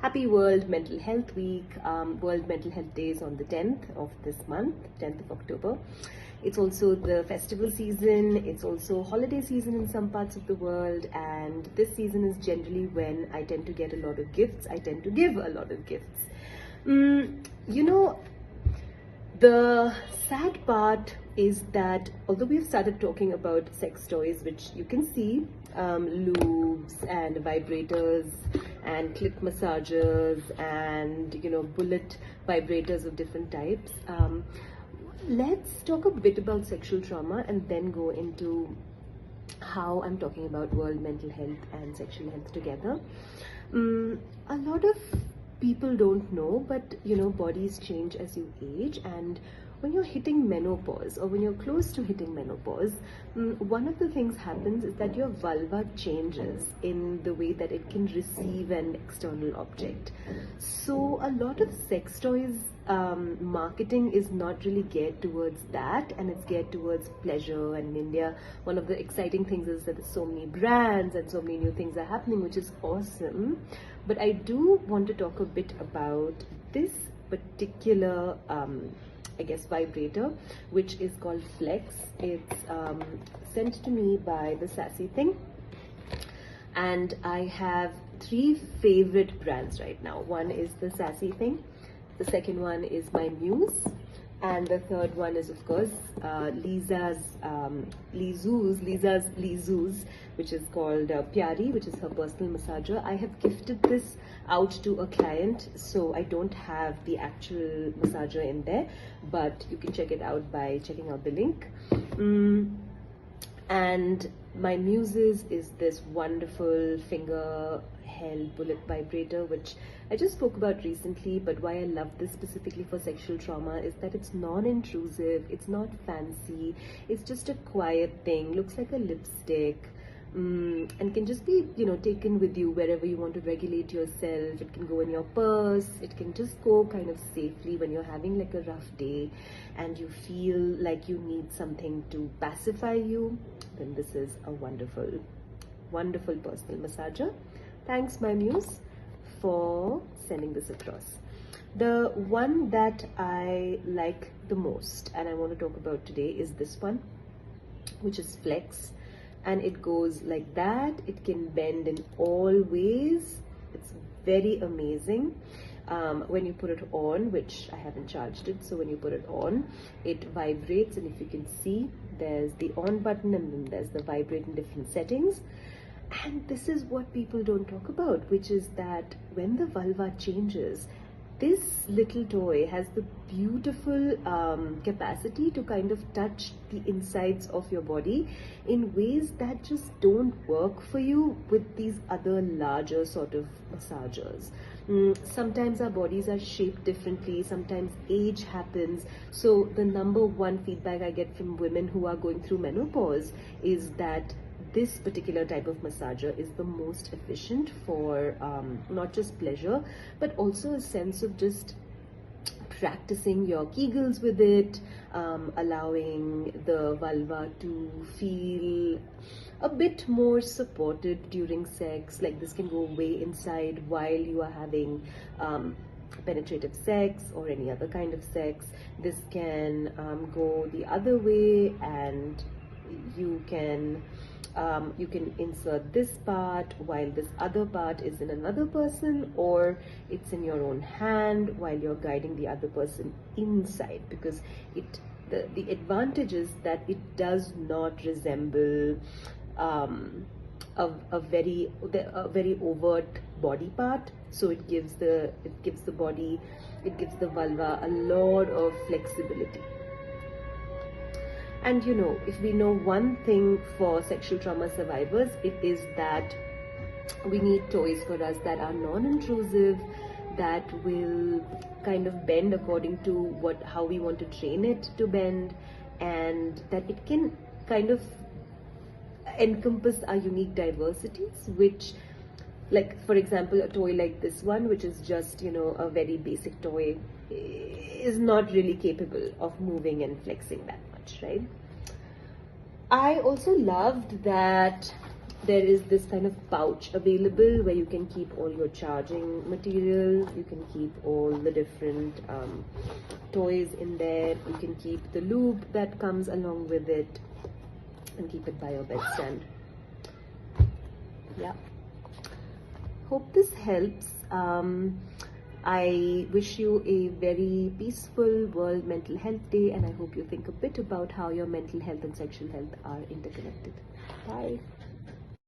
Happy World Mental Health Week. World Mental Health Day is on the 10th of this month, 10th of October. It's also the festival season, it's also holiday season in some parts of the world, and this season is generally when I tend to get a lot of gifts. I tend to give a lot of gifts. You know, the sad part is that although we've started talking about sex toys, which you can see, lubes and vibrators and clit massagers and bullet vibrators of different types, let's talk a bit about sexual trauma and then go into how I'm talking about world mental health and sexual health together. A lot of people don't know, but bodies change as you age, and when you're hitting menopause or when you're close to hitting menopause, one of the things happens is that your vulva changes in the way that it can receive an external object. So a lot of sex toys marketing is not really geared towards that, and it's geared towards pleasure. And in India, one of the exciting things is that there's so many brands and so many new things are happening, which is awesome. But I do want to talk a bit about this particular vibrator, which is called Flex. It's sent to me by the Sassy Thing, and I have 3 favorite brands right now. One is the Sassy Thing, the second one is my Muse, and the third one is, of course, Liza's Lizu's, which is called Pyari, which is her personal massager. I have gifted this out to a client, so I don't have the actual massager in there, but you can check it out by checking out the link. And my Muses is this wonderful finger held bullet vibrator, which I just spoke about recently. But why I love this specifically for sexual trauma is that it's non-intrusive, it's not fancy, it's just a quiet thing, looks like a lipstick, and can just be taken with you wherever you want to regulate yourself. It can go in your purse, it can just go kind of safely when you're having like a rough day and you feel like you need something to pacify you. Then this is a wonderful personal massager. Thanks, my Muse, for sending this across. The one that I like the most and I want to talk about today is this one, which is Flex, and it goes like that. It can bend in all ways. It's very amazing. When you put it on, which I haven't charged it, so when you put it on, it vibrates, and if you can see, there's the on button and then there's the vibrate in different settings. And this is what people don't talk about, which is that when the vulva changes, this little toy has the beautiful capacity to kind of touch the insides of your body in ways that just don't work for you with these other larger sort of massagers. Sometimes our bodies are shaped differently, sometimes age happens. So the number one feedback I get from women who are going through menopause is that this particular type of massager is the most efficient for not just pleasure, but also a sense of just practicing your Kegels with it, allowing the vulva to feel a bit more supported during sex. Like this can go way inside while you are having penetrative sex or any other kind of sex. This can go the other way, and you can insert this part while this other part is in another person, or it's in your own hand while you're guiding the other person inside, because the advantage is that it does not resemble a very overt body part. So it gives the vulva a lot of flexibility. And if we know one thing for sexual trauma survivors, it is that we need toys for us that are non-intrusive, that will kind of bend according to how we want to train it to bend, and that it can kind of encompass our unique diversities, which, like for example, a toy like this one, which is just a very basic toy, is not really capable of moving and flexing that much, right? I also loved that There is this kind of pouch available where you can keep all your charging material, you can keep all the different toys in there, you can keep the lube that comes along with it, and keep it by your bedstand. Yeah. Hope this helps. I wish you a very peaceful World Mental Health Day, and I hope you think a bit about how your mental health and sexual health are interconnected. Bye.